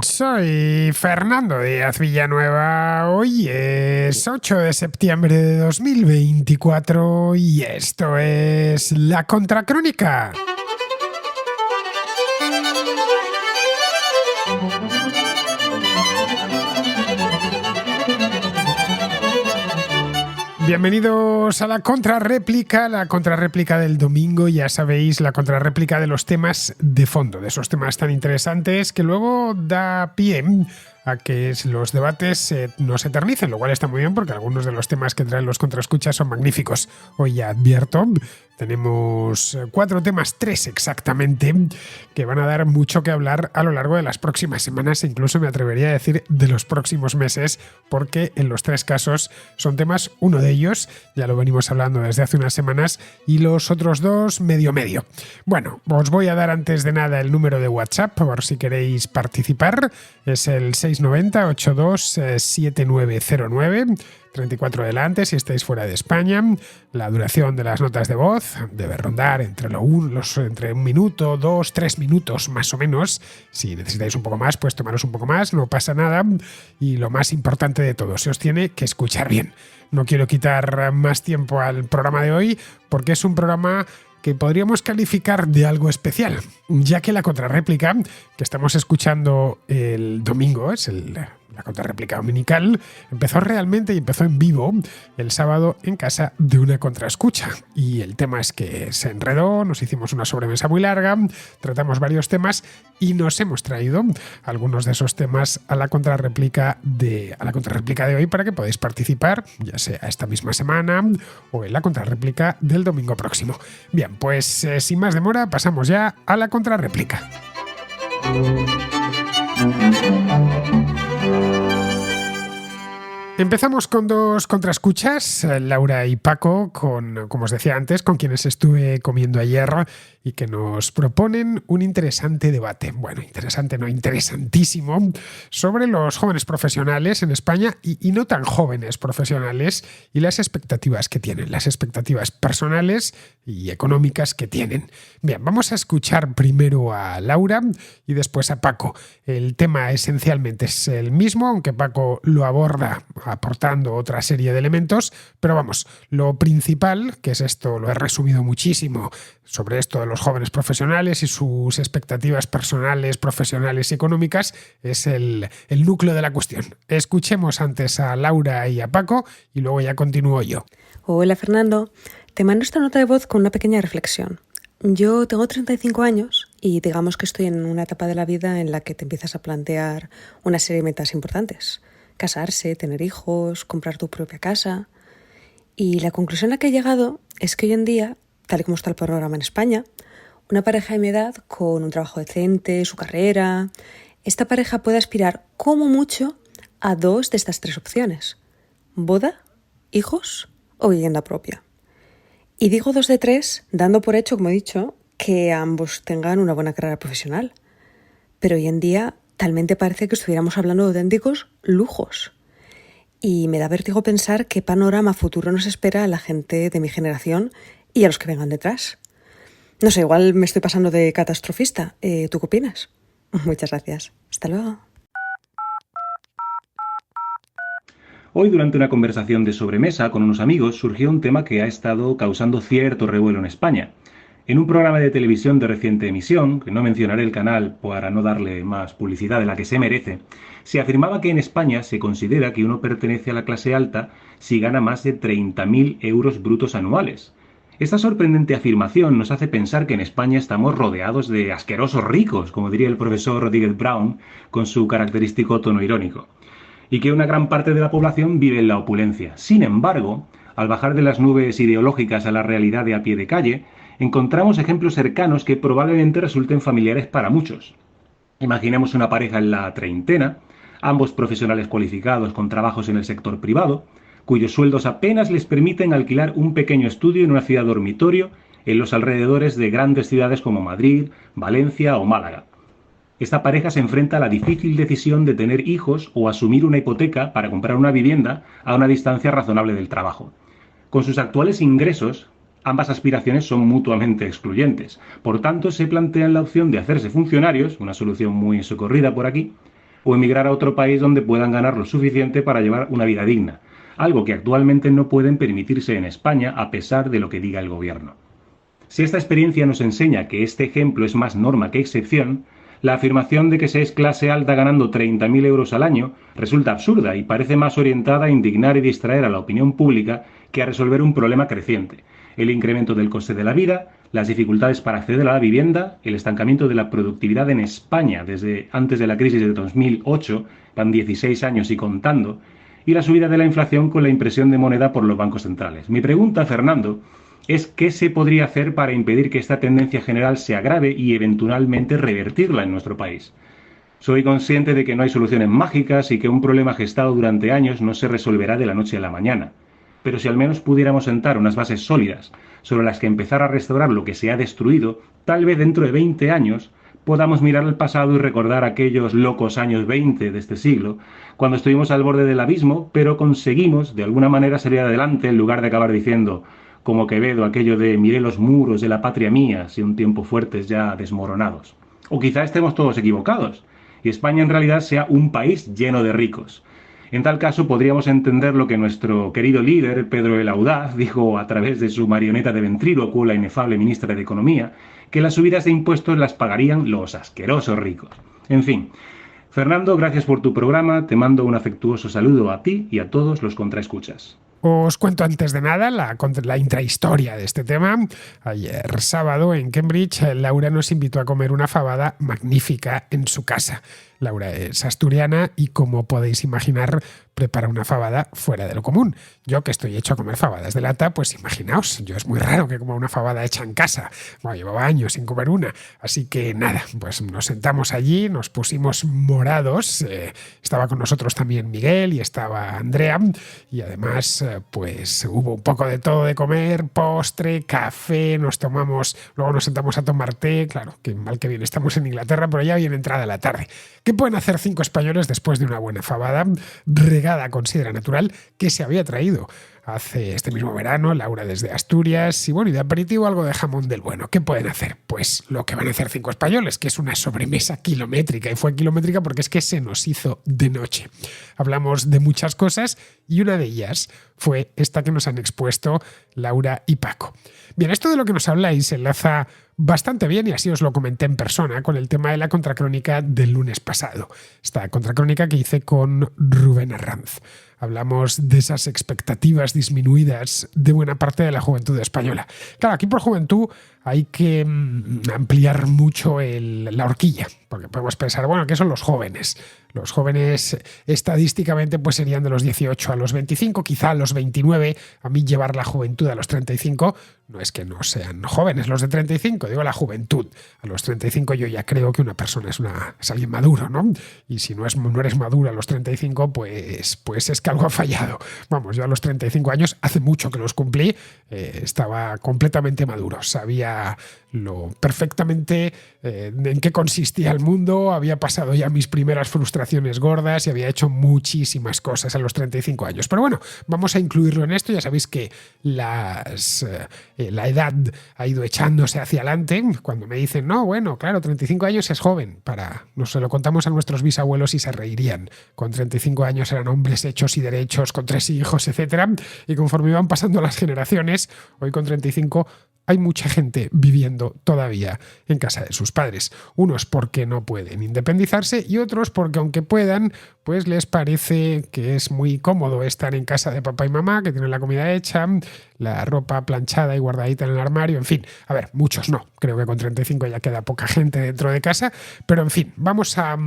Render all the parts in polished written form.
Soy Fernando Díaz Villanueva. Hoy es 8 de septiembre de 2024 y esto es La Contracrónica. Bienvenidos a la contrarréplica del domingo, ya sabéis, la contrarréplica de los temas de fondo, de esos temas tan interesantes que luego da pie a que los debates no se eternicen, lo cual está muy bien porque algunos de los temas que traen los contraescuchas son magníficos. Hoy ya advierto, tenemos 4 temas, 3 exactamente, que van a dar mucho que hablar a lo largo de las próximas semanas e incluso me atrevería a decir de los próximos meses, porque en los 3 casos son temas, uno de ellos ya lo venimos hablando desde hace unas semanas y los otros 2 medio. Bueno, os voy a dar antes de nada el número de WhatsApp por si queréis participar, es el 690-82-7909, 34 delante si estáis fuera de España. La duración de las notas de voz debe rondar entre entre 1 minuto, 2, 3 minutos más o menos. Si necesitáis un poco más, pues tomaros un poco más, no pasa nada. Y lo más importante de todo, se os tiene que escuchar bien. No quiero quitar más tiempo al programa de hoy porque es un programa que podríamos calificar de algo especial, ya que la contrarréplica que estamos escuchando el domingo, es la contrarréplica dominical, empezó en vivo el sábado en casa de una contraescucha. Y el tema es que se enredó, nos hicimos una sobremesa muy larga, tratamos varios temas y nos hemos traído algunos de esos temas a la contrarréplica de hoy para que podáis participar, ya sea esta misma semana o en la contrarréplica del domingo próximo. Bien, pues sin más demora pasamos ya a la contrarréplica. Empezamos con 2 contraescuchas, Laura y Paco, como os decía antes, con quienes estuve comiendo ayer y que nos proponen un interesante debate, bueno, interesante no, interesantísimo, sobre los jóvenes profesionales en España y no tan jóvenes profesionales y las expectativas que tienen, las expectativas personales y económicas que tienen. Bien, vamos a escuchar primero a Laura y después a Paco. El tema esencialmente es el mismo, aunque Paco lo aborda aportando otra serie de elementos, pero vamos, lo principal, que es esto, lo he resumido muchísimo, sobre esto de los jóvenes profesionales y sus expectativas personales, profesionales y económicas, es el núcleo de la cuestión. Escuchemos antes a Laura y a Paco y luego ya continúo yo. Hola Fernando, te mando esta nota de voz con una pequeña reflexión. Yo tengo 35 años y digamos que estoy en una etapa de la vida en la que te empiezas a plantear una serie de metas importantes. Casarse, tener hijos, comprar tu propia casa. Y la conclusión a la que he llegado es que hoy en día, tal y como está el panorama en España, una pareja de mi edad con un trabajo decente, su carrera, esta pareja puede aspirar como mucho a 2 de estas 3 opciones: boda, hijos o vivienda propia. Y digo 2 de 3 dando por hecho, como he dicho, que ambos tengan una buena carrera profesional. Pero hoy en día talmente parece que estuviéramos hablando de auténticos lujos. Y me da vértigo pensar qué panorama futuro nos espera a la gente de mi generación y a los que vengan detrás. No sé, igual me estoy pasando de catastrofista. ¿Tú qué opinas? Muchas gracias. Hasta luego. Hoy, durante una conversación de sobremesa con unos amigos, surgió un tema que ha estado causando cierto revuelo en España. En un programa de televisión de reciente emisión, que no mencionaré el canal para no darle más publicidad de la que se merece, se afirmaba que en España se considera que uno pertenece a la clase alta si gana más de 30.000 euros brutos anuales. Esta sorprendente afirmación nos hace pensar que en España estamos rodeados de asquerosos ricos, como diría el profesor Rodríguez Brown, con su característico tono irónico, y que una gran parte de la población vive en la opulencia. Sin embargo, al bajar de las nubes ideológicas a la realidad de a pie de calle, encontramos ejemplos cercanos que probablemente resulten familiares para muchos. Imaginemos una pareja en la treintena, ambos profesionales cualificados con trabajos en el sector privado, cuyos sueldos apenas les permiten alquilar un pequeño estudio en una ciudad dormitorio en los alrededores de grandes ciudades como Madrid, Valencia o Málaga. Esta pareja se enfrenta a la difícil decisión de tener hijos o asumir una hipoteca para comprar una vivienda a una distancia razonable del trabajo. Con sus actuales ingresos, ambas aspiraciones son mutuamente excluyentes. Por tanto, se plantean la opción de hacerse funcionarios, una solución muy socorrida por aquí, o emigrar a otro país donde puedan ganar lo suficiente para llevar una vida digna, algo que actualmente no pueden permitirse en España a pesar de lo que diga el gobierno. Si esta experiencia nos enseña que este ejemplo es más norma que excepción, la afirmación de que se es clase alta ganando 30.000 euros al año resulta absurda y parece más orientada a indignar y distraer a la opinión pública que a resolver un problema creciente: el incremento del coste de la vida, las dificultades para acceder a la vivienda, el estancamiento de la productividad en España desde antes de la crisis de 2008, van 16 años y contando, y la subida de la inflación con la impresión de moneda por los bancos centrales. Mi pregunta, Fernando, es qué se podría hacer para impedir que esta tendencia general se agrave y eventualmente revertirla en nuestro país. Soy consciente de que no hay soluciones mágicas y que un problema gestado durante años no se resolverá de la noche a la mañana. Pero si al menos pudiéramos sentar unas bases sólidas sobre las que empezar a restaurar lo que se ha destruido, tal vez dentro de 20 años podamos mirar al pasado y recordar aquellos locos años 20 de este siglo, cuando estuvimos al borde del abismo, pero conseguimos de alguna manera salir adelante en lugar de acabar diciendo, como Quevedo, aquello de miré los muros de la patria mía, si un tiempo fuertes ya desmoronados. O quizá estemos todos equivocados, y España en realidad sea un país lleno de ricos. En tal caso podríamos entender lo que nuestro querido líder, Pedro el Audaz, dijo a través de su marioneta de ventrílocuo, la inefable ministra de Economía, que las subidas de impuestos las pagarían los asquerosos ricos. En fin, Fernando, gracias por tu programa, te mando un afectuoso saludo a ti y a todos los contraescuchas. Os cuento antes de nada la intrahistoria de este tema. Ayer sábado en Cambridge, Laura nos invitó a comer una fabada magnífica en su casa. Laura es asturiana y, como podéis imaginar, prepara una fabada fuera de lo común. Yo, que estoy hecho a comer fabadas de lata, pues imaginaos, yo es muy raro que coma una fabada hecha en casa. Bueno, llevaba años sin comer una. Así que nada, pues nos sentamos allí, nos pusimos morados. Estaba con nosotros también Miguel y estaba Andrea. Y además, pues hubo un poco de todo de comer, postre, café, luego nos sentamos a tomar té. Claro, que mal que bien estamos en Inglaterra, pero ya bien entrada la tarde. ¿Qué pueden hacer 5 españoles después de una buena fabada regada con sidra natural que se había traído hace este mismo verano Laura desde Asturias? Y bueno, y de aperitivo algo de jamón del bueno. ¿Qué pueden hacer? Pues lo que van a hacer 5 españoles, que es una sobremesa kilométrica. Y fue kilométrica porque es que se nos hizo de noche. Hablamos de muchas cosas y una de ellas fue esta que nos han expuesto Laura y Paco. Bien, esto de lo que nos habláis se enlaza bastante bien, y así os lo comenté en persona, con el tema de la contracrónica del lunes pasado. Esta contracrónica que hice con Rubén Arranz. Hablamos de esas expectativas disminuidas de buena parte de la juventud española. Claro, aquí por juventud hay que ampliar mucho la horquilla, porque podemos pensar, bueno, ¿qué son los jóvenes? Los jóvenes estadísticamente pues serían de los 18 a los 25, quizá a los 29. A mí llevar la juventud a los 35 no es que no sean jóvenes los de 35, digo la juventud. A los 35 yo ya creo que una persona es alguien maduro, ¿no? Y si no eres maduro a los 35, pues es que algo ha fallado. Vamos, yo a los 35 años, hace mucho que los cumplí, estaba completamente maduro, sabía perfectamente en qué consistía el mundo, había pasado ya mis primeras frustraciones gordas y había hecho muchísimas cosas a los 35 años. Pero bueno, vamos a incluirlo en esto. Ya sabéis que la edad ha ido echándose hacia adelante. Cuando me dicen, no, bueno, claro, 35 años es joven, nos lo contamos a nuestros bisabuelos y se reirían. Con 35 años eran hombres hechos y derechos, con 3 hijos, etcétera. Y conforme iban pasando las generaciones, hoy con 35 hay mucha gente viviendo todavía en casa de sus padres. Unos porque no pueden independizarse y otros porque, aunque puedan, pues les parece que es muy cómodo estar en casa de papá y mamá, que tienen la comida hecha, la ropa planchada y guardadita en el armario. En fin, a ver, muchos no. Creo que con 35 ya queda poca gente dentro de casa. Pero en fin, vamos a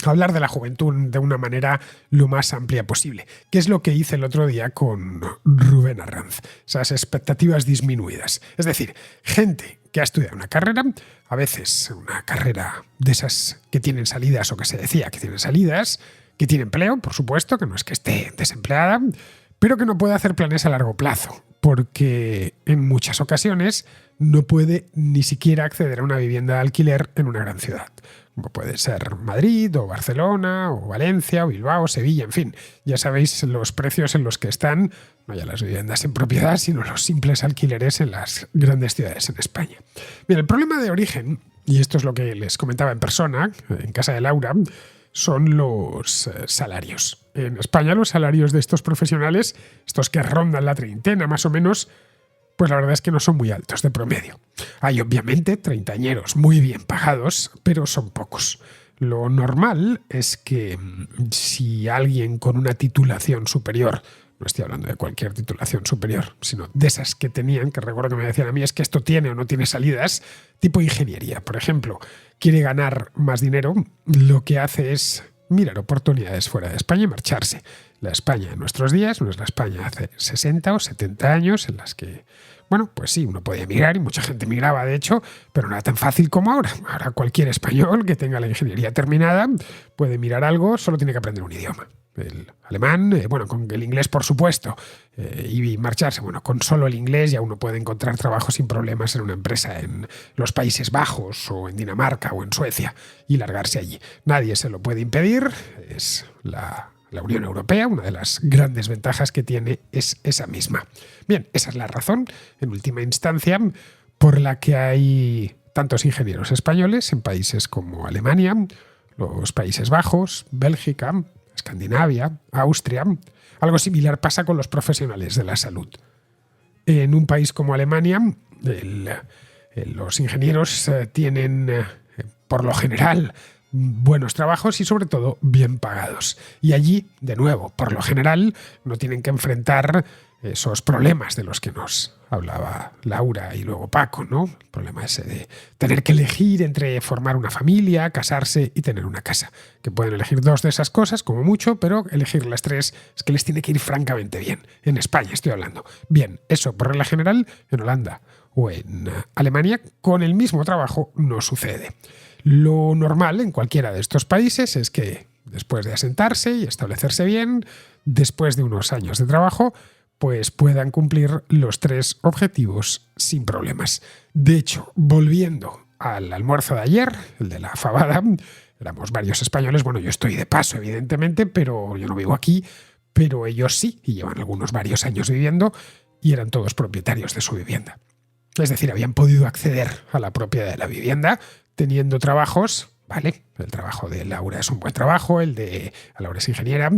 hablar de la juventud de una manera lo más amplia posible, que es lo que hice el otro día con Rubén Arranz. Esas expectativas disminuidas. Es decir, gente que ha estudiado una carrera, a veces una carrera de esas que tienen salidas, o que se decía que tienen salidas, que tiene empleo, por supuesto, que no es que esté desempleada, pero que no puede hacer planes a largo plazo, porque en muchas ocasiones no puede ni siquiera acceder a una vivienda de alquiler en una gran ciudad, como puede ser Madrid o Barcelona o Valencia o Bilbao, Sevilla, en fin. Ya sabéis los precios en los que están, no ya las viviendas en propiedad, sino los simples alquileres en las grandes ciudades en España. Bien, el problema de origen, y esto es lo que les comentaba en persona, en casa de Laura, son los salarios. En España los salarios de estos profesionales, estos que rondan la treintena más o menos, pues la verdad es que no son muy altos de promedio. Hay obviamente treintañeros muy bien pagados, pero son pocos. Lo normal es que si alguien con una titulación superior, no estoy hablando de cualquier titulación superior, sino de esas que tenían, que recuerdo que me decían a mí, es que esto tiene o no tiene salidas, tipo ingeniería, por ejemplo, quiere ganar más dinero, lo que hace es mirar oportunidades fuera de España y marcharse. La España de nuestros días no es la España hace 60 o 70 años en las que, bueno, pues sí, uno podía emigrar y mucha gente migraba, de hecho, pero no era tan fácil como ahora. Ahora cualquier español que tenga la ingeniería terminada puede mirar algo, solo tiene que aprender un idioma. El alemán, bueno, con el inglés por supuesto, y marcharse, bueno, con solo el inglés ya uno puede encontrar trabajo sin problemas en una empresa en los Países Bajos o en Dinamarca o en Suecia y largarse allí. Nadie se lo puede impedir, es la Unión Europea, una de las grandes ventajas que tiene es esa misma. Bien, esa es la razón, en última instancia, por la que hay tantos ingenieros españoles en países como Alemania, los Países Bajos, Bélgica, Escandinavia, Austria. Algo similar pasa con los profesionales de la salud. En un país como Alemania, los ingenieros tienen, por lo general, buenos trabajos y sobre todo bien pagados. Y allí, de nuevo, por lo general, no tienen que enfrentar esos problemas de los que nos hablaba Laura y luego Paco, ¿no? El problema ese de tener que elegir entre formar una familia, casarse y tener una casa. Que pueden elegir dos de esas cosas, como mucho, pero elegir las tres es que les tiene que ir francamente bien. En España estoy hablando. Bien, eso por regla general en Holanda o en Alemania con el mismo trabajo no sucede. Lo normal en cualquiera de estos países es que después de asentarse y establecerse bien, después de unos años de trabajo, pues puedan cumplir los tres objetivos sin problemas. De hecho, volviendo al almuerzo de ayer, el de la fabada, éramos varios españoles, bueno, yo estoy de paso evidentemente, pero yo no vivo aquí, pero ellos sí, y llevan varios años viviendo, y eran todos propietarios de su vivienda. Es decir, habían podido acceder a la propiedad de la vivienda teniendo trabajos, ¿vale? El trabajo de Laura es un buen trabajo, el de Laura es ingeniera,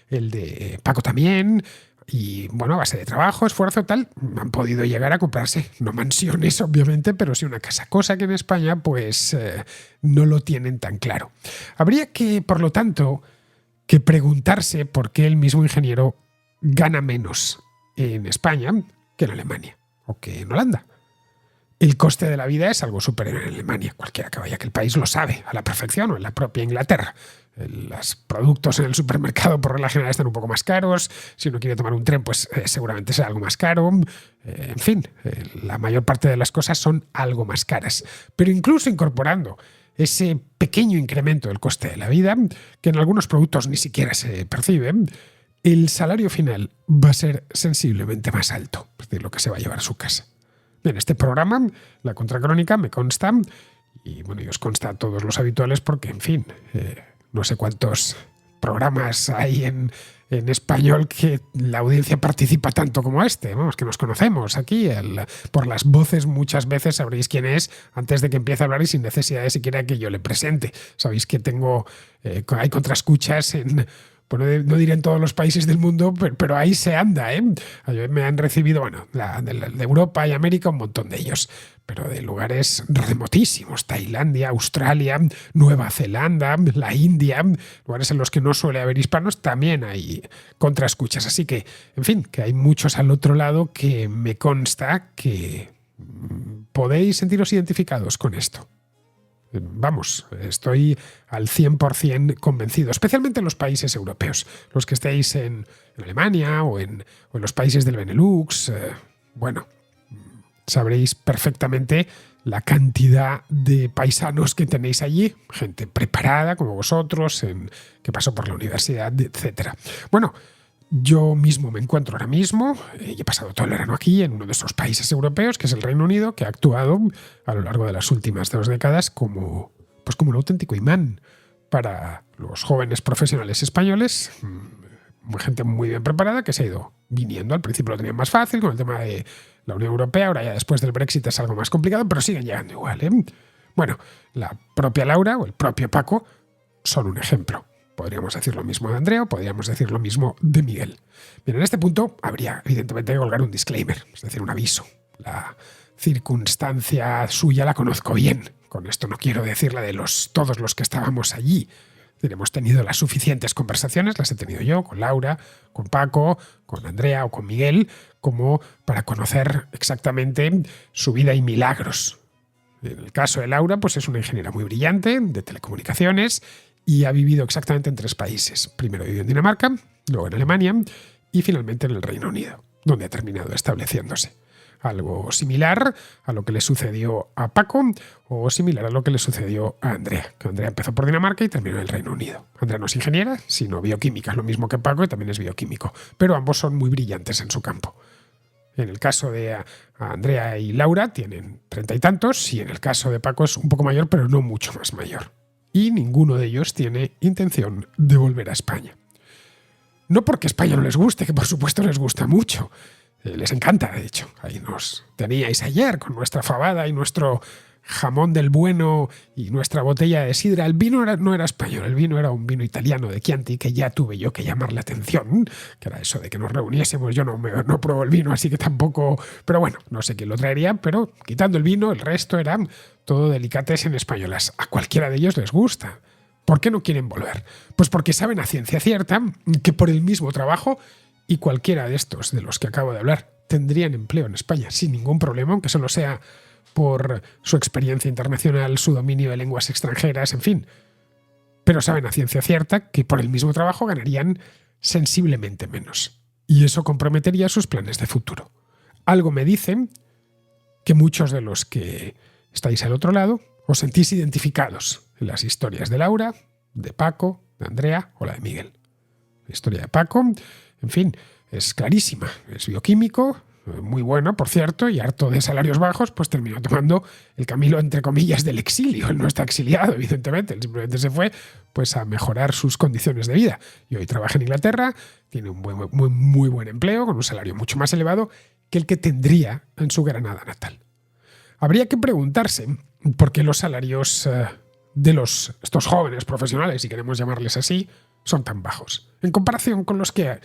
el de Paco también. Y bueno, a base de trabajo, esfuerzo, tal, han podido llegar a comprarse, no mansiones obviamente, pero sí una casa, cosa que en España pues no lo tienen tan claro. Habría que, por lo tanto, que preguntarse por qué el mismo ingeniero gana menos en España que en Alemania o que en Holanda. El coste de la vida es algo superior en Alemania. Cualquiera que vaya a aquel país lo sabe a la perfección, o en la propia Inglaterra. Los productos en el supermercado por regla general están un poco más caros. Si uno quiere tomar un tren, pues seguramente será algo más caro. En fin, la mayor parte de las cosas son algo más caras. Pero incluso incorporando ese pequeño incremento del coste de la vida, que en algunos productos ni siquiera se percibe, el salario final va a ser sensiblemente más alto, es decir, lo que se va a llevar a su casa. En este programa, la Contracrónica, me consta, y bueno, y os consta a todos los habituales porque, en fin, no sé cuántos programas hay en español que la audiencia participa tanto como este. Vamos, que nos conocemos aquí. Por las voces muchas veces sabréis quién es antes de que empiece a hablar y sin necesidad de siquiera que yo le presente. Sabéis que hay contraescuchas en... Bueno, no diré en todos los países del mundo, pero ahí se anda, ¿eh? Me han recibido, bueno, de Europa y América un montón de ellos, pero de lugares remotísimos, Tailandia, Australia, Nueva Zelanda, la India, lugares en los que no suele haber hispanos, también hay contraescuchas. Así que, en fin, que hay muchos al otro lado que me consta que podéis sentiros identificados con esto. Vamos, estoy al 100% convencido, especialmente en los países europeos, los que estéis en Alemania o en los países del Benelux. Bueno, sabréis perfectamente la cantidad de paisanos que tenéis allí, gente preparada como vosotros, que pasó por la universidad, etc. Bueno, yo mismo me encuentro ahora mismo, y he pasado todo el verano aquí, en uno de esos países europeos, que es el Reino Unido, que ha actuado a lo largo de las últimas 2 décadas como un auténtico imán para los jóvenes profesionales españoles, gente muy bien preparada que se ha ido viniendo. Al principio lo tenían más fácil con el tema de la Unión Europea, ahora ya después del Brexit es algo más complicado, pero siguen llegando igual, ¿eh? Bueno, la propia Laura o el propio Paco son un ejemplo. Podríamos decir lo mismo de Andrea o podríamos decir lo mismo de Miguel. Bien, en este punto habría evidentemente que colgar un disclaimer, es decir, un aviso. La circunstancia suya la conozco bien. Con esto no quiero decir la de todos los que estábamos allí. Es decir, hemos tenido las suficientes conversaciones, las he tenido yo con Laura, con Paco, con Andrea o con Miguel, como para conocer exactamente su vida y milagros. En el caso de Laura, pues es una ingeniera muy brillante de telecomunicaciones y ha vivido exactamente en 3 países. Primero vivió en Dinamarca, luego en Alemania y finalmente en el Reino Unido, donde ha terminado estableciéndose. Algo similar a lo que le sucedió a Paco o similar a lo que le sucedió a Andrea, que Andrea empezó por Dinamarca y terminó en el Reino Unido. Andrea no es ingeniera, sino bioquímica, es lo mismo que Paco y también es bioquímico, pero ambos son muy brillantes en su campo. En el caso de Andrea y Laura tienen 30 y tantos y en el caso de Paco es un poco mayor, pero no mucho más mayor. Y ninguno de ellos tiene intención de volver a España. No porque España no les guste, que por supuesto les gusta mucho. Les encanta, de hecho. Ahí nos teníais ayer con nuestra fabada y nuestro jamón del bueno y nuestra botella de sidra. El vino no era español, el vino era un vino italiano de Chianti que ya tuve yo que llamar la atención, que era eso de que nos reuniésemos. Yo no pruebo el vino, así que tampoco... Pero bueno, no sé quién lo traería, pero quitando el vino, el resto eran todo delicatessen españolas. A cualquiera de ellos les gusta. ¿Por qué no quieren volver? Pues porque saben a ciencia cierta que por el mismo trabajo y cualquiera de estos de los que acabo de hablar tendrían empleo en España sin ningún problema, aunque solo sea por su experiencia internacional, su dominio de lenguas extranjeras, en fin. Pero saben a ciencia cierta que por el mismo trabajo ganarían sensiblemente menos. Y eso comprometería sus planes de futuro. Algo me dice que muchos de los que estáis al otro lado os sentís identificados en las historias de Laura, de Paco, de Andrea o la de Miguel. La historia de Paco, en fin, es clarísima. Es bioquímico, muy bueno, por cierto, y harto de salarios bajos, pues terminó tomando el camino, entre comillas, del exilio. Él no está exiliado, evidentemente, él simplemente se fue pues, a mejorar sus condiciones de vida. Y hoy trabaja en Inglaterra, tiene un muy buen empleo, con un salario mucho más elevado que el que tendría en su Granada natal. Habría que preguntarse por qué los salarios de estos jóvenes profesionales, si queremos llamarles así, son tan bajos, en comparación con los que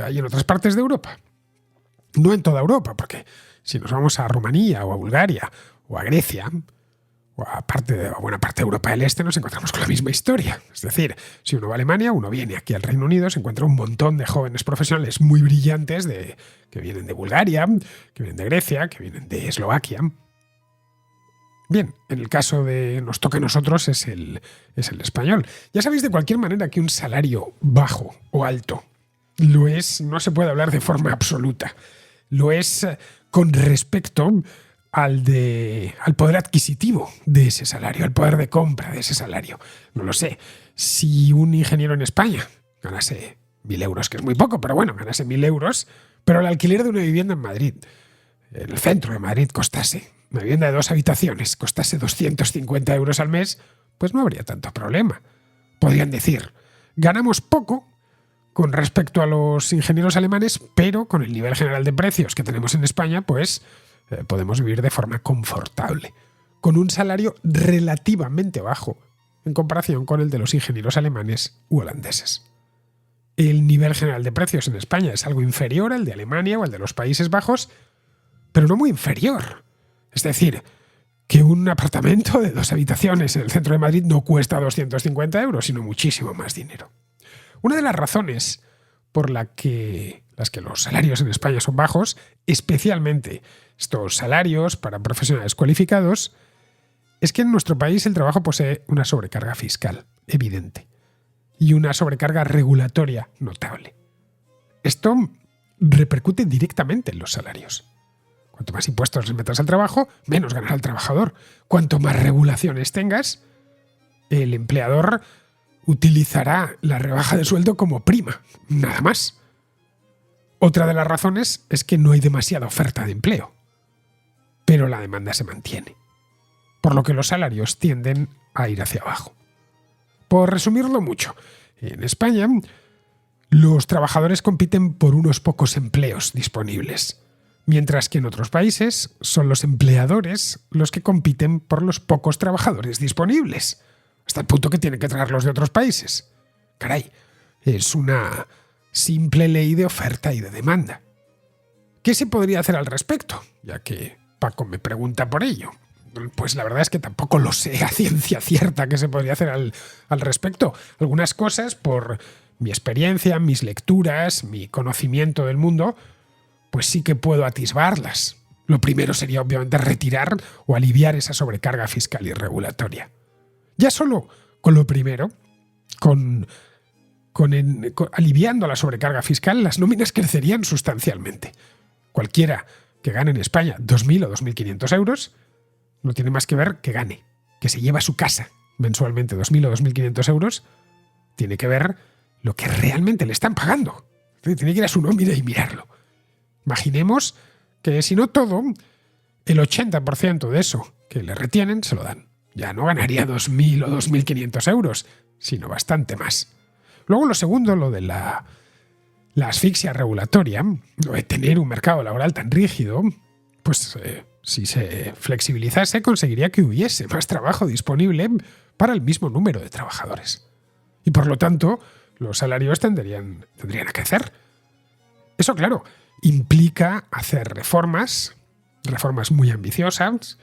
hay en otras partes de Europa. No en toda Europa, porque si nos vamos a Rumanía o a Bulgaria o a Grecia o a buena parte de Europa del Este, nos encontramos con la misma historia. Es decir, si uno va a Alemania, uno viene aquí al Reino Unido, se encuentra un montón de jóvenes profesionales muy brillantes que vienen de Bulgaria, que vienen de Grecia, que vienen de Eslovaquia. Bien, en el caso de nos toca a nosotros es el español. Ya sabéis de cualquier manera que un salario bajo o alto lo es, no se puede hablar de forma absoluta. Lo es con respecto al poder adquisitivo de ese salario, al poder de compra de ese salario. No lo sé. Si un ingeniero en España ganase 1.000 euros, que es muy poco, pero bueno, ganase 1.000 euros, pero el alquiler de una vivienda en Madrid, en el centro de Madrid, costase, una vivienda de 2 habitaciones, costase 250 euros al mes, pues no habría tanto problema. Podrían decir, ganamos poco con respecto a los ingenieros alemanes, pero con el nivel general de precios que tenemos en España, pues podemos vivir de forma confortable, con un salario relativamente bajo en comparación con el de los ingenieros alemanes u holandeses. El nivel general de precios en España es algo inferior al de Alemania o al de los Países Bajos, pero no muy inferior. Es decir, que un apartamento de 2 habitaciones en el centro de Madrid no cuesta 250 euros, sino muchísimo más dinero. Una de las razones por las que los salarios en España son bajos, especialmente estos salarios para profesionales cualificados, es que en nuestro país el trabajo posee una sobrecarga fiscal evidente y una sobrecarga regulatoria notable. Esto repercute directamente en los salarios. Cuanto más impuestos les metas al trabajo, menos ganará el trabajador. Cuanto más regulaciones tengas, el empleador utilizará la rebaja de sueldo como prima, nada más. Otra de las razones es que no hay demasiada oferta de empleo, pero la demanda se mantiene, por lo que los salarios tienden a ir hacia abajo. Por resumirlo mucho, en España los trabajadores compiten por unos pocos empleos disponibles, mientras que en otros países son los empleadores los que compiten por los pocos trabajadores disponibles, hasta el punto que tienen que traerlos de otros países. Caray, es una simple ley de oferta y de demanda. ¿Qué se podría hacer al respecto? Ya que Paco me pregunta por ello. Pues la verdad es que tampoco lo sé a ciencia cierta qué se podría hacer al respecto. Algunas cosas, por mi experiencia, mis lecturas, mi conocimiento del mundo, pues sí que puedo atisbarlas. Lo primero sería obviamente retirar o aliviar esa sobrecarga fiscal y regulatoria. Ya solo con lo primero, aliviando la sobrecarga fiscal, las nóminas crecerían sustancialmente. Cualquiera que gane en España 2.000 o 2.500 euros no tiene más que ver que gane, que se lleva a su casa mensualmente 2.000 o 2.500 euros, tiene que ver lo que realmente le están pagando. Tiene que ir a su nómina y mirarlo. Imaginemos que si no todo, el 80% de eso que le retienen se lo dan. Ya no ganaría 2.000 o 2.500 euros, sino bastante más. Luego lo segundo, lo de la asfixia regulatoria, lo de tener un mercado laboral tan rígido, pues si se flexibilizase conseguiría que hubiese más trabajo disponible para el mismo número de trabajadores. Y por lo tanto, los salarios tendrían a crecer. Eso, claro, implica hacer reformas muy ambiciosas,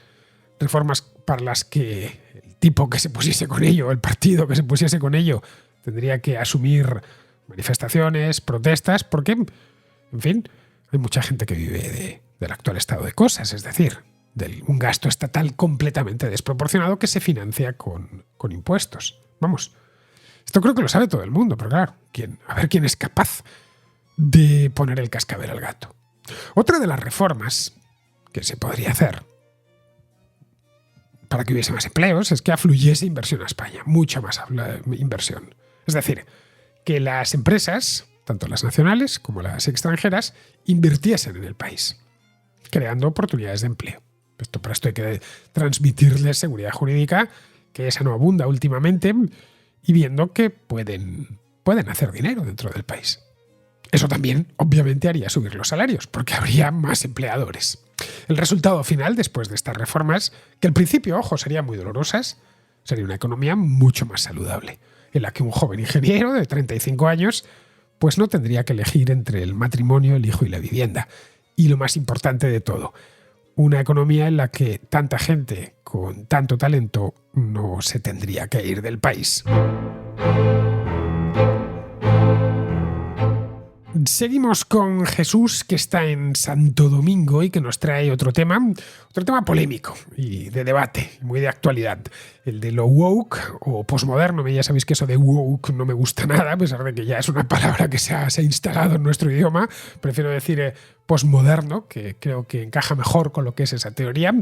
reformas para las que el tipo que se pusiese con ello, el partido que se pusiese con ello, tendría que asumir manifestaciones, protestas, porque, en fin, hay mucha gente que vive del actual estado de cosas, es decir, de un gasto estatal completamente desproporcionado que se financia con impuestos. Vamos, esto creo que lo sabe todo el mundo, pero claro, a ver quién es capaz de poner el cascabel al gato. Otra de las reformas que se podría hacer para que hubiese más empleos es que afluyese inversión a España, mucha más inversión. Es decir, que las empresas, tanto las nacionales como las extranjeras, invirtiesen en el país, creando oportunidades de empleo. Para esto hay que transmitirles seguridad jurídica, que esa no abunda últimamente, y viendo que pueden hacer dinero dentro del país. Eso también, obviamente, haría subir los salarios, porque habría más empleadores. El resultado final, después de estas reformas, que al principio, ojo, serían muy dolorosas, sería una economía mucho más saludable, en la que un joven ingeniero de 35 años pues no tendría que elegir entre el matrimonio, el hijo y la vivienda. Y lo más importante de todo, una economía en la que tanta gente con tanto talento no se tendría que ir del país. Seguimos con Jesús, que está en Santo Domingo y que nos trae otro tema polémico y de debate, muy de actualidad, el de lo woke o posmoderno. Ya sabéis que eso de woke no me gusta nada, a pesar de que ya es una palabra que se ha instalado en nuestro idioma. Prefiero decir posmoderno, que creo que encaja mejor con lo que es esa teoría,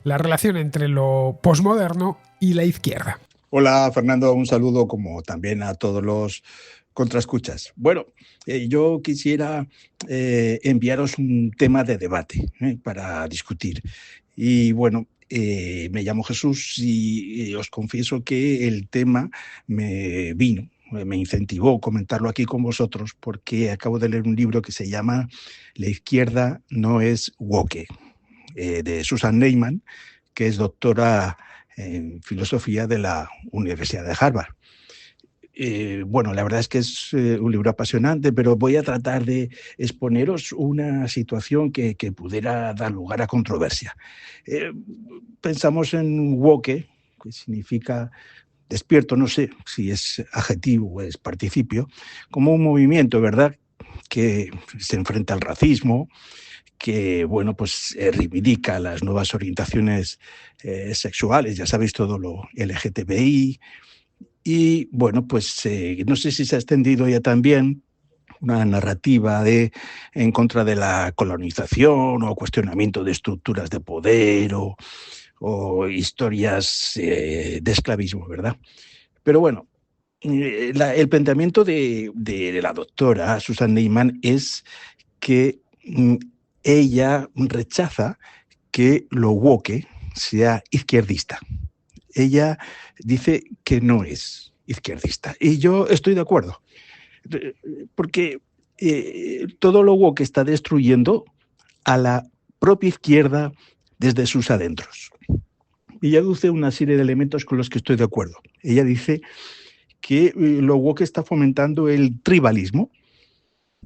la relación entre lo posmoderno y la izquierda. Hola, Fernando, un saludo como también a todos los contraescuchas. Bueno, yo quisiera enviaros un tema de debate para discutir. Y bueno, me llamo Jesús y os confieso que el tema me incentivó comentarlo aquí con vosotros porque acabo de leer un libro que se llama La izquierda no es woke, de Susan Neiman, que es doctora en filosofía de la Universidad de Harvard. Bueno, la verdad es que es un libro apasionante, pero voy a tratar de exponeros una situación que pudiera dar lugar a controversia. Pensamos en woke, que significa despierto, no sé si es adjetivo o es participio, como un movimiento, ¿verdad?, que se enfrenta al racismo, que, bueno, pues reivindica las nuevas orientaciones sexuales, ya sabéis, todo lo LGTBI. Y bueno, pues no sé si se ha extendido ya también una narrativa en contra de la colonización o cuestionamiento de estructuras de poder o historias de esclavismo, ¿verdad? Pero bueno, el planteamiento de la doctora Susan Neiman es que ella rechaza que lo woke sea izquierdista. Ella dice que no es izquierdista. Y yo estoy de acuerdo, porque todo lo woke está destruyendo a la propia izquierda desde sus adentros. Ella aduce una serie de elementos con los que estoy de acuerdo. Ella dice que lo woke está fomentando el tribalismo,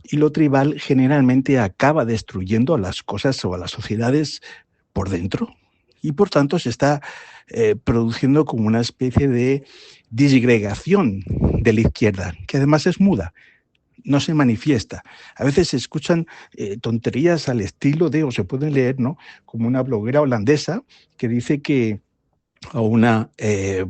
y lo tribal generalmente acaba destruyendo a las cosas o a las sociedades por dentro, y por tanto se está produciendo como una especie de disgregación de la izquierda, que además es muda, no se manifiesta. A veces se escuchan tonterías al estilo de, o se pueden leer, ¿no?, como una bloguera holandesa que dice que a una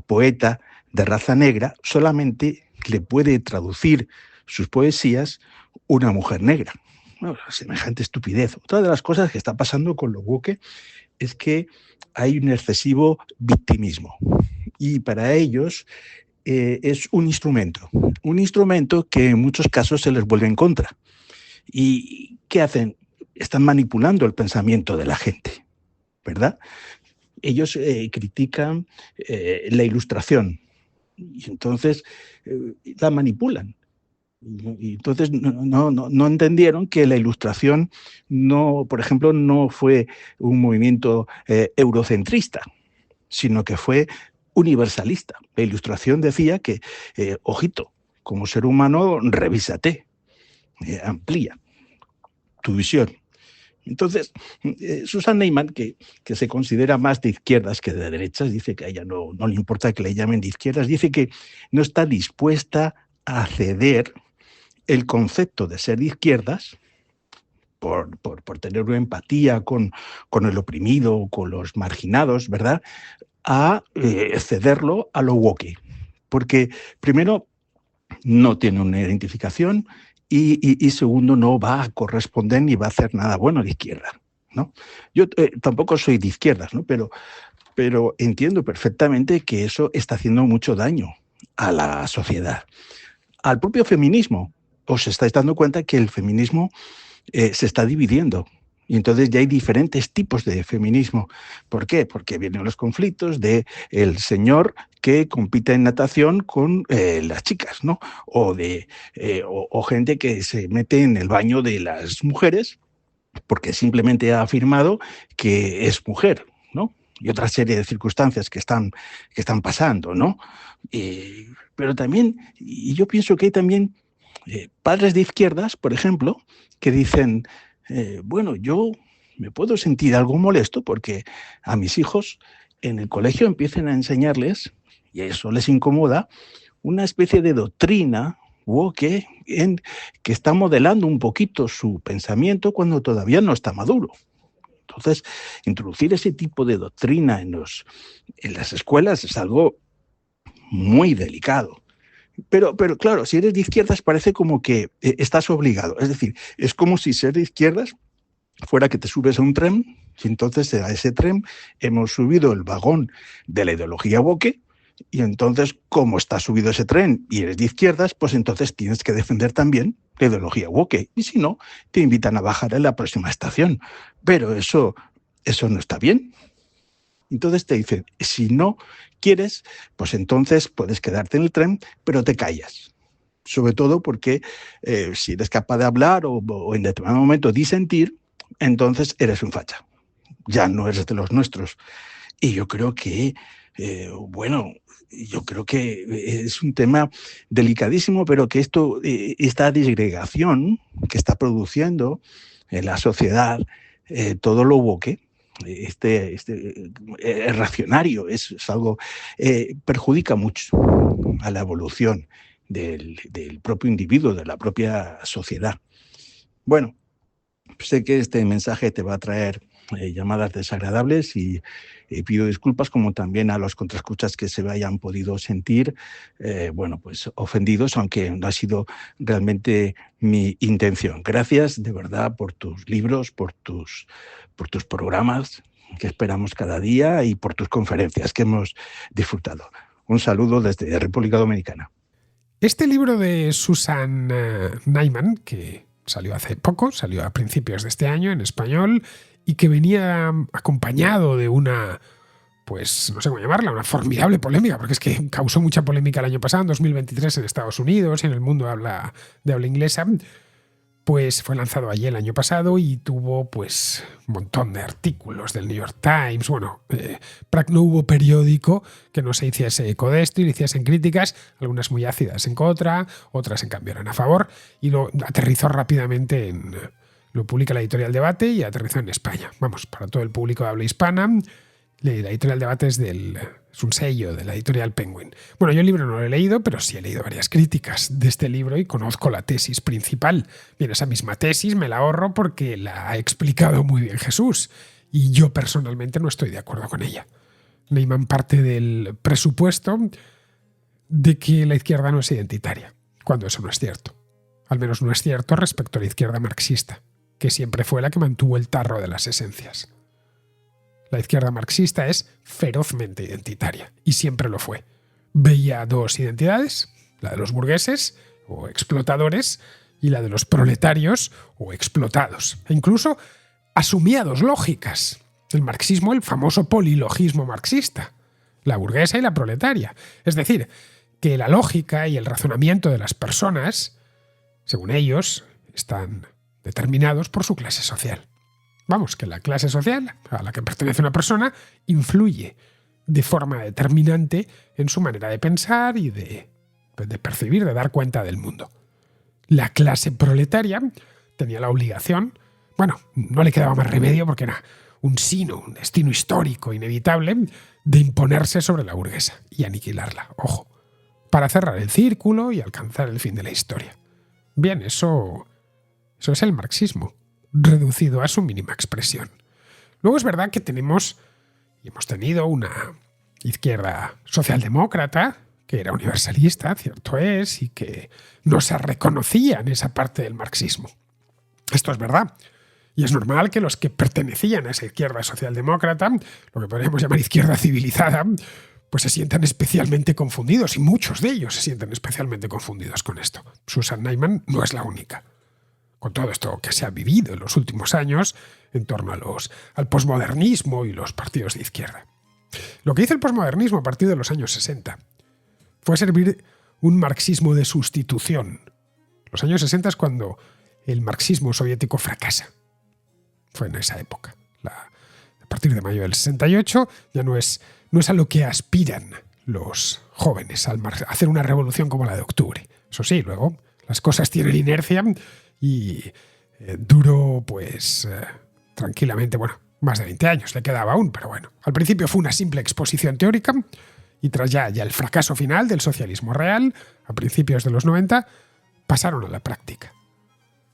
poeta de raza negra solamente le puede traducir sus poesías una mujer negra. Bueno, semejante estupidez. Otra de las cosas que está pasando con lo woke es que hay un excesivo victimismo, y para ellos es un instrumento que en muchos casos se les vuelve en contra. ¿Y qué hacen? Están manipulando el pensamiento de la gente, ¿verdad? Ellos critican la Ilustración, y entonces la manipulan. Y entonces no entendieron que la Ilustración, por ejemplo, no fue un movimiento eurocentrista, sino que fue universalista. La Ilustración decía que, ojito, como ser humano, revísate, amplía tu visión. Entonces, Susan Neiman, que se considera más de izquierdas que de derechas, dice que a ella no le importa que le llamen de izquierdas, dice que no está dispuesta a ceder el concepto de ser de izquierdas por tener una empatía con el oprimido, con los marginados, ¿verdad?, a cederlo a lo woke. Porque, primero, no tiene una identificación, y segundo, no va a corresponder ni va a hacer nada bueno de izquierda, ¿no? Yo tampoco soy de izquierdas, ¿no?, pero entiendo perfectamente que eso está haciendo mucho daño a la sociedad. Al propio feminismo. Os estáis dando cuenta que el feminismo se está dividiendo, y entonces ya hay diferentes tipos de feminismo. ¿Por qué? Porque vienen los conflictos de el señor que compite en natación con las chicas, ¿no? O gente que se mete en el baño de las mujeres porque simplemente ha afirmado que es mujer, ¿no? Y otra serie de circunstancias que están pasando, ¿no? Pero también, y yo pienso que hay también padres de izquierdas, por ejemplo, que dicen, bueno, yo me puedo sentir algo molesto porque a mis hijos en el colegio empiecen a enseñarles, y a eso les incomoda, una especie de doctrina woke que está modelando un poquito su pensamiento cuando todavía no está maduro. Entonces, introducir ese tipo de doctrina en las escuelas es algo muy delicado. Pero claro, si eres de izquierdas parece como que estás obligado. Es decir, es como si ser de izquierdas fuera que te subes a un tren, y entonces a ese tren hemos subido el vagón de la ideología woke, y entonces, como está subido ese tren y eres de izquierdas, pues entonces tienes que defender también la ideología woke. Y si no, te invitan a bajar en la próxima estación. Pero eso no está bien. Entonces te dicen, si no quieres, pues entonces puedes quedarte en el tren, pero te callas. Sobre todo porque si eres capaz de hablar o en determinado momento disentir, entonces eres un facha. Ya no eres de los nuestros. Y yo creo que, es un tema delicadísimo, pero que esta disgregación que está produciendo en la sociedad, todo lo woke, es racionario, es algo perjudica mucho a la evolución del propio individuo, de la propia sociedad. Bueno, sé que este mensaje te va a traer llamadas desagradables y pido disculpas, como también a los contraescuchas que se hayan podido sentir pues ofendidos, aunque no ha sido realmente mi intención. Gracias de verdad por tus libros, por tus programas que esperamos cada día y por tus conferencias que hemos disfrutado. Un saludo desde República Dominicana. Este libro de Susan Neiman, que salió hace poco, salió a principios de este año en español, y que venía acompañado de una, pues no sé cómo llamarla, una formidable polémica, porque es que causó mucha polémica el año pasado, en 2023, en Estados Unidos y en el mundo de habla inglesa, pues fue lanzado allí el año pasado y tuvo pues un montón de artículos del New York Times. Bueno, no hubo periódico que no se hiciese eco de esto y le hiciesen críticas, algunas muy ácidas en contra, otras en cambio eran a favor, y lo aterrizó rápidamente lo publica la editorial Debate y aterrizó en España. Vamos, para todo el público de habla hispana, la editorial Debate es un sello de la editorial Penguin. Bueno, yo el libro no lo he leído, pero sí he leído varias críticas de este libro y conozco la tesis principal. Bien, esa misma tesis me la ahorro porque la ha explicado muy bien Jesús y yo personalmente no estoy de acuerdo con ella. Neyman parte del presupuesto de que la izquierda no es identitaria, cuando eso no es cierto. Al menos no es cierto respecto a la izquierda marxista, que siempre fue la que mantuvo el tarro de las esencias. La izquierda marxista es ferozmente identitaria, y siempre lo fue. Veía dos identidades, la de los burgueses o explotadores y la de los proletarios o explotados. E incluso asumía dos lógicas. El marxismo, el famoso polilogismo marxista, la burguesa y la proletaria. Es decir, que la lógica y el razonamiento de las personas, según ellos, están determinados por su clase social. Vamos, que la clase social a la que pertenece una persona influye de forma determinante en su manera de pensar y de percibir, de dar cuenta del mundo. La clase proletaria tenía la obligación, bueno, no le quedaba más remedio porque era un destino histórico inevitable, de imponerse sobre la burguesa y aniquilarla, ojo, para cerrar el círculo y alcanzar el fin de la historia. Bien, eso es el marxismo, reducido a su mínima expresión. Luego es verdad que hemos tenido una izquierda socialdemócrata que era universalista, cierto es, y que no se reconocía en esa parte del marxismo. Esto es verdad. Y es normal que los que pertenecían a esa izquierda socialdemócrata, lo que podríamos llamar izquierda civilizada, pues se sientan especialmente confundidos, y muchos de ellos se sienten especialmente confundidos con esto. Susan Neyman no es la única. Con todo esto que se ha vivido en los últimos años en torno al posmodernismo y los partidos de izquierda. Lo que hizo el posmodernismo a partir de los años 60 fue servir un marxismo de sustitución. Los años 60 es cuando el marxismo soviético fracasa. Fue en esa época. A partir de mayo del 68 ya no es a lo que aspiran los jóvenes, a hacer una revolución como la de octubre. Eso sí, luego las cosas tienen inercia y duró tranquilamente, más de 20 años, le quedaba aún, pero bueno. Al principio fue una simple exposición teórica y tras ya el fracaso final del socialismo real, a principios de los 90, pasaron a la práctica.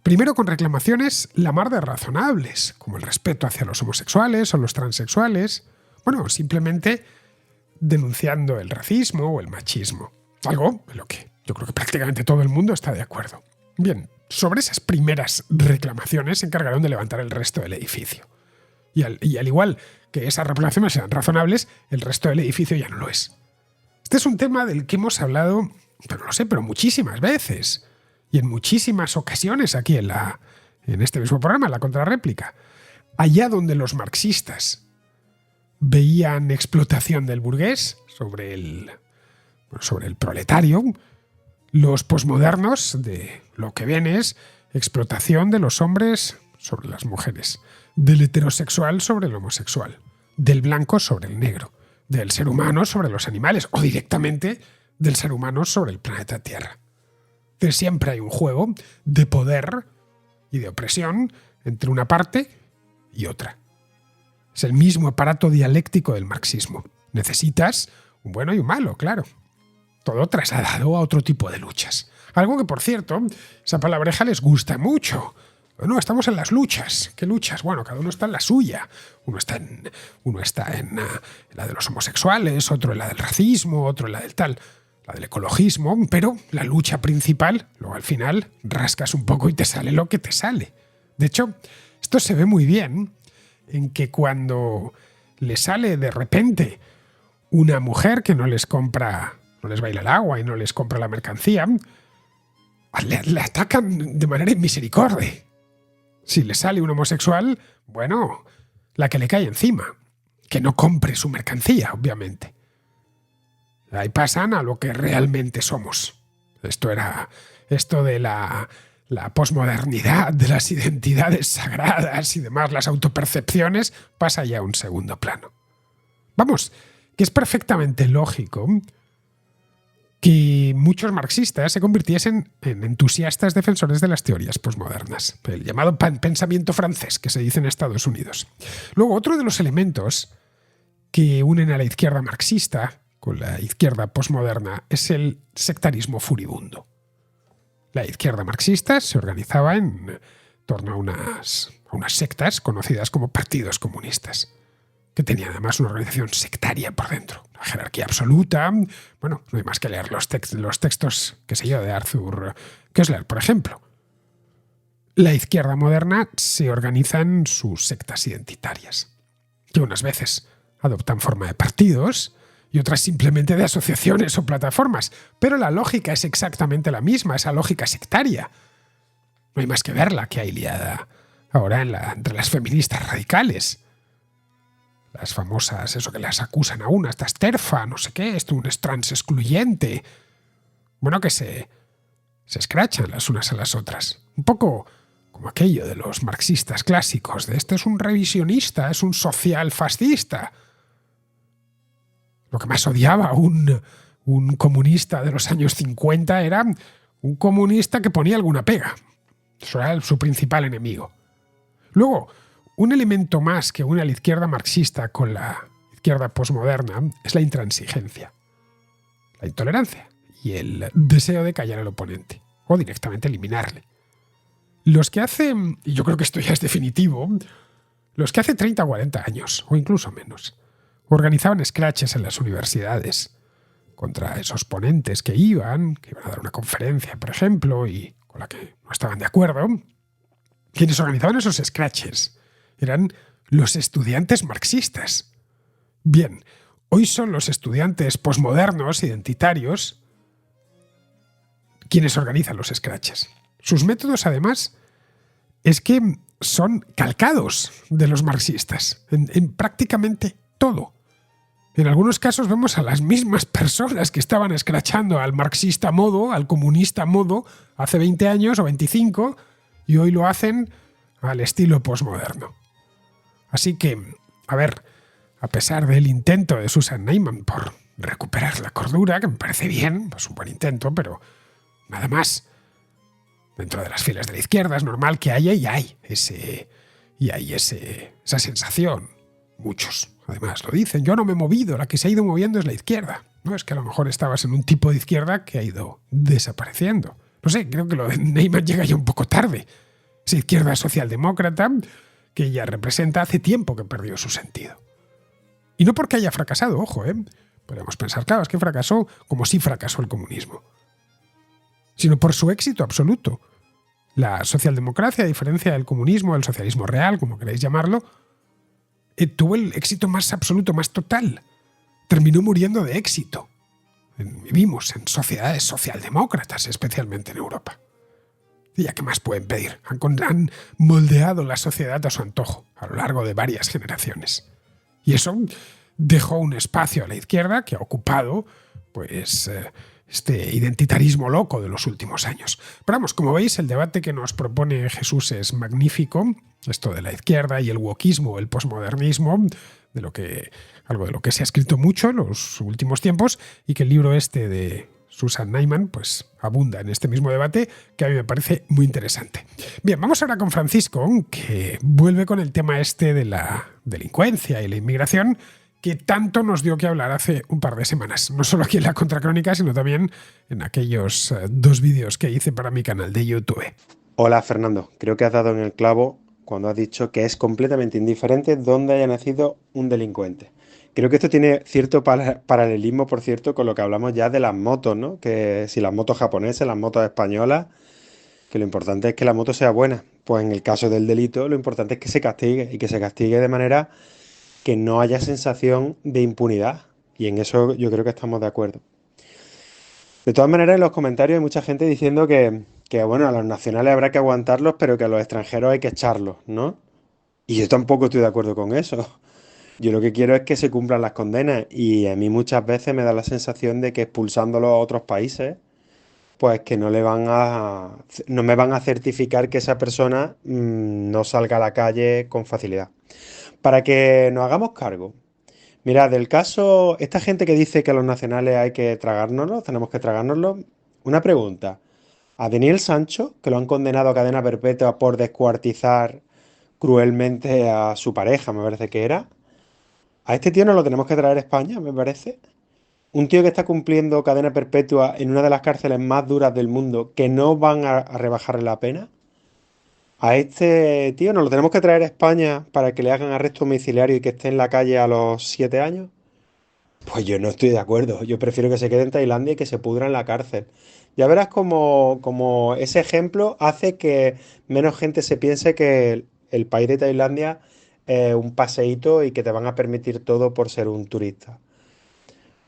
Primero con reclamaciones la mar de razonables, como el respeto hacia los homosexuales o los transexuales, simplemente denunciando el racismo o el machismo. Algo en lo que yo creo que prácticamente todo el mundo está de acuerdo. Bien, sobre esas primeras reclamaciones se encargaron de levantar el resto del edificio. Y al igual que esas reclamaciones eran razonables, el resto del edificio ya no lo es. Este es un tema del que hemos hablado, pero muchísimas veces. Y en muchísimas ocasiones aquí en este mismo programa, en la contrarréplica. Allá donde los marxistas veían explotación del burgués sobre el proletario, los posmodernos de lo que ven es explotación de los hombres sobre las mujeres, del heterosexual sobre el homosexual, del blanco sobre el negro, del ser humano sobre los animales o directamente del ser humano sobre el planeta Tierra. Que siempre hay un juego de poder y de opresión entre una parte y otra. Es el mismo aparato dialéctico del marxismo. Necesitas un bueno y un malo, claro. Todo trasladado a otro tipo de luchas. Algo que, por cierto, esa palabreja les gusta mucho. Bueno, estamos en las luchas. ¿Qué luchas? Bueno, cada uno está en la suya. Uno está en la de los homosexuales, otro en la del racismo, otro en la del tal, la del ecologismo, pero la lucha principal, luego al final rascas un poco y te sale lo que te sale. De hecho, esto se ve muy bien en que cuando le sale de repente una mujer que no les baila el agua y no les compra la mercancía, le atacan de manera inmisericordia. Si le sale un homosexual, la que le cae encima, que no compre su mercancía, obviamente. Ahí pasan a lo que realmente somos. Esto de la la posmodernidad de las identidades sagradas y demás, las autopercepciones, pasa ya a un segundo plano. Vamos, que es perfectamente lógico que muchos marxistas se convirtiesen en entusiastas defensores de las teorías posmodernas, el llamado pensamiento francés que se dice en Estados Unidos. Luego, otro de los elementos que unen a la izquierda marxista con la izquierda posmoderna es el sectarismo furibundo. La izquierda marxista se organizaba en torno a unas sectas conocidas como partidos comunistas, que tenían además una organización sectaria por dentro, una jerarquía absoluta. Bueno, no hay más que leer los textos, qué sé yo, de Arthur Koestler, por ejemplo. La izquierda moderna se organiza en sus sectas identitarias, que unas veces adoptan forma de partidos y otras simplemente de asociaciones o plataformas, pero la lógica es exactamente la misma, esa lógica sectaria. No hay más que verla que hay liada ahora entre las feministas radicales. Las famosas, eso que las acusan a una, esta es TERFA, no sé qué, esto es trans excluyente. Bueno, que se escrachan las unas a las otras. Un poco como aquello de los marxistas clásicos, de este es un revisionista, es un social fascista. Lo que más odiaba un comunista de los años 50 era un comunista que ponía alguna pega. Eso era su principal enemigo. Luego, un elemento más que une a la izquierda marxista con la izquierda posmoderna es la intransigencia, la intolerancia y el deseo de callar al oponente o directamente eliminarle. Los que hace, y yo creo que esto ya es definitivo, los que hace 30 o 40 años, o incluso menos, organizaban scratches en las universidades contra esos ponentes que iban a dar una conferencia, por ejemplo, y con la que no estaban de acuerdo. Quienes organizaban esos scratches eran los estudiantes marxistas. Bien, hoy son los estudiantes posmodernos, identitarios, quienes organizan los scratches. Sus métodos, además, es que son calcados de los marxistas en prácticamente todo. En algunos casos vemos a las mismas personas que estaban escrachando al marxista modo, al comunista modo, hace 20 años o 25, y hoy lo hacen al estilo posmoderno. Así que, a ver, a pesar del intento de Susan Neiman por recuperar la cordura, que me parece bien, pues un buen intento, pero nada más. Dentro de las filas de la izquierda es normal que haya esa sensación. Muchos, además, lo dicen. Yo no me he movido, la que se ha ido moviendo es la izquierda. No es que a lo mejor estabas en un tipo de izquierda que ha ido desapareciendo. No sé, creo que lo de Neyman llega ya un poco tarde. Esa izquierda socialdemócrata que ella representa hace tiempo que perdió su sentido. Y no porque haya fracasado, ojo, podemos pensar, claro, es que fracasó como si fracasó el comunismo, sino por su éxito absoluto. La socialdemocracia, a diferencia del comunismo, el socialismo real, como queráis llamarlo, tuvo el éxito más absoluto, más total. Terminó muriendo de éxito. Vivimos en sociedades socialdemócratas, especialmente en Europa. ¿Y ya qué más pueden pedir? Han moldeado la sociedad a su antojo a lo largo de varias generaciones. Y eso dejó un espacio a la izquierda que ha ocupado pues, este identitarismo loco de los últimos años. Pero vamos, como veis, el debate que nos propone Jesús es magnífico. Esto de la izquierda y el wokismo, el posmodernismo, algo de lo que se ha escrito mucho en los últimos tiempos y que el libro este de Susan Neiman pues abunda en este mismo debate que a mí me parece muy interesante. Bien, vamos ahora con Francisco, que vuelve con el tema este de la delincuencia y la inmigración que tanto nos dio que hablar hace un par de semanas, no solo aquí en la Contracrónica, sino también en aquellos 2 vídeos que hice para mi canal de YouTube. Hola Fernando, creo que has dado en el clavo cuando has dicho que es completamente indiferente dónde haya nacido un delincuente. Creo que esto tiene cierto paralelismo, por cierto, con lo que hablamos ya de las motos, ¿no? Que si las motos japonesas, las motos españolas, que lo importante es que la moto sea buena. Pues en el caso del delito, lo importante es que se castigue y que se castigue de manera que no haya sensación de impunidad. Y en eso yo creo que estamos de acuerdo. De todas maneras, en los comentarios hay mucha gente diciendo que bueno, a los nacionales habrá que aguantarlos, pero que a los extranjeros hay que echarlos, ¿no? Y yo tampoco estoy de acuerdo con eso. Yo lo que quiero es que se cumplan las condenas y a mí muchas veces me da la sensación de que expulsándolos a otros países pues que no me van a certificar que esa persona no salga a la calle con facilidad. Para que nos hagamos cargo. Mirad, del caso, esta gente que dice que a los nacionales hay que tragárnoslos, tenemos que tragárnoslos. Una pregunta. A Daniel Sancho, que lo han condenado a cadena perpetua por descuartizar cruelmente a su pareja, me parece que era. A este tío no lo tenemos que traer a España, me parece. Un tío que está cumpliendo cadena perpetua en una de las cárceles más duras del mundo, que no van a rebajarle la pena. A este tío nos lo tenemos que traer a España para que le hagan arresto domiciliario y que esté en la calle a los 7 años. Pues yo no estoy de acuerdo. Yo prefiero que se quede en Tailandia y que se pudra en la cárcel. Ya verás como ese ejemplo hace que menos gente se piense que el país de Tailandia es un paseíto y que te van a permitir todo por ser un turista.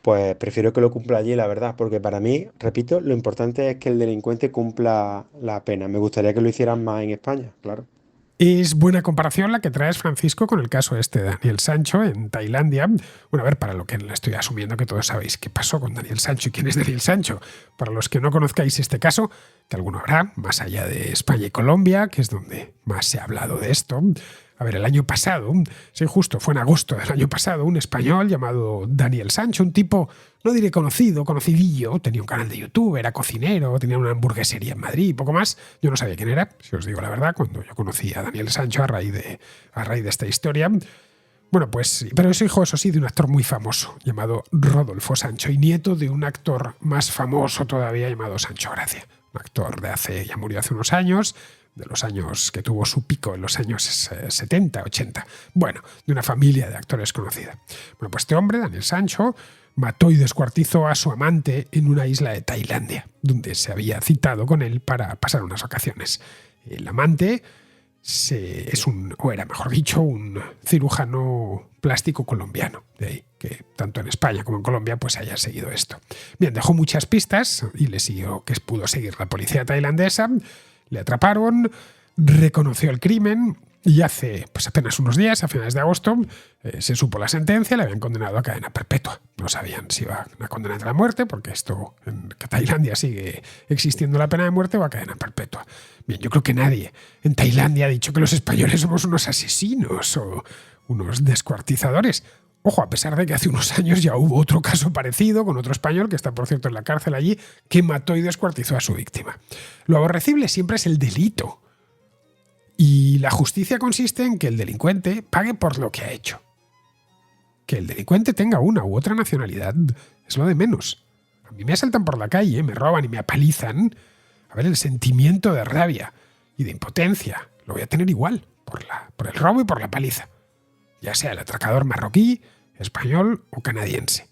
Pues prefiero que lo cumpla allí, la verdad, porque para mí, repito, lo importante es que el delincuente cumpla la pena. Me gustaría que lo hicieran más en España, claro. Es buena comparación la que traes, Francisco, con el caso de Daniel Sancho en Tailandia. Bueno, a ver, para lo que estoy asumiendo que todos sabéis qué pasó con Daniel Sancho y quién es Daniel Sancho. Para los que no conozcáis este caso, que alguno habrá, más allá de España y Colombia, que es donde más se ha hablado de esto. A ver, el año pasado, sí, justo fue en agosto del año pasado, un español llamado Daniel Sancho, un tipo, no diré conocido, conocidillo, tenía un canal de YouTube, era cocinero, tenía una hamburguesería en Madrid, poco más. Yo no sabía quién era, si os digo la verdad, cuando yo conocí a Daniel Sancho a raíz de esta historia. Bueno, pues, pero es hijo, eso sí, de un actor muy famoso, llamado Rodolfo Sancho, y nieto de un actor más famoso todavía llamado Sancho Gracia. Un actor ya murió hace unos años, de los años que tuvo su pico en los años 70, 80. Bueno, de una familia de actores conocida. Bueno, pues este hombre, Daniel Sancho, mató y descuartizó a su amante en una isla de Tailandia, donde se había citado con él para pasar unas vacaciones. El amante era un cirujano plástico colombiano, de ahí que tanto en España como en Colombia pues haya seguido esto. Bien, dejó muchas pistas y le siguió, que pudo seguir la policía tailandesa. Le atraparon, reconoció el crimen y hace apenas unos días, a finales de agosto, se supo la sentencia, le habían condenado a cadena perpetua. No sabían si iba a condenar a la muerte, porque en Tailandia sigue existiendo la pena de muerte, o a cadena perpetua. Bien, yo creo que nadie en Tailandia ha dicho que los españoles somos unos asesinos o unos descuartizadores. Ojo, a pesar de que hace unos años ya hubo otro caso parecido con otro español, que está por cierto en la cárcel allí, que mató y descuartizó a su víctima. Lo aborrecible siempre es el delito. Y la justicia consiste en que el delincuente pague por lo que ha hecho. Que el delincuente tenga una u otra nacionalidad es lo de menos. A mí me asaltan por la calle, me roban y me apalizan. A ver, el sentimiento de rabia y de impotencia lo voy a tener igual, por el robo y por la paliza. Ya sea el atracador marroquí, español o canadiense.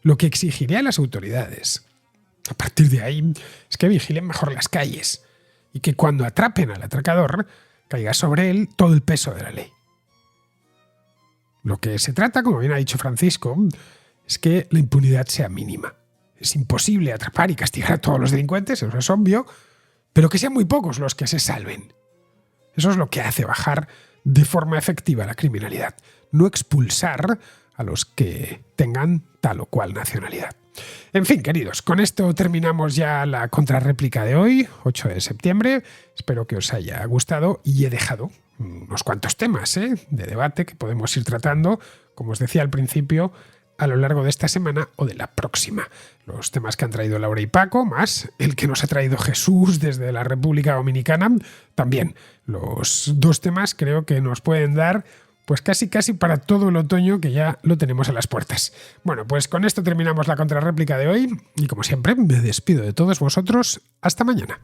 Lo que exigiré a las autoridades, a partir de ahí, es que vigilen mejor las calles y que cuando atrapen al atracador caiga sobre él todo el peso de la ley. Lo que se trata, como bien ha dicho Francisco, es que la impunidad sea mínima. Es imposible atrapar y castigar a todos los delincuentes, eso es obvio, pero que sean muy pocos los que se salven. Eso es lo que hace bajar de forma efectiva la criminalidad, no expulsar a los que tengan tal o cual nacionalidad. En fin, queridos, con esto terminamos ya la contrarréplica de hoy, 8 de septiembre. Espero que os haya gustado y he dejado unos cuantos temas de debate que podemos ir tratando, como os decía al principio, a lo largo de esta semana o de la próxima. Los temas que han traído Laura y Paco, más el que nos ha traído Jesús desde la República Dominicana, también. Los dos temas creo que nos pueden dar pues casi para todo el otoño, que ya lo tenemos a las puertas. Bueno, pues con esto terminamos la contrarréplica de hoy y como siempre me despido de todos vosotros. Hasta mañana.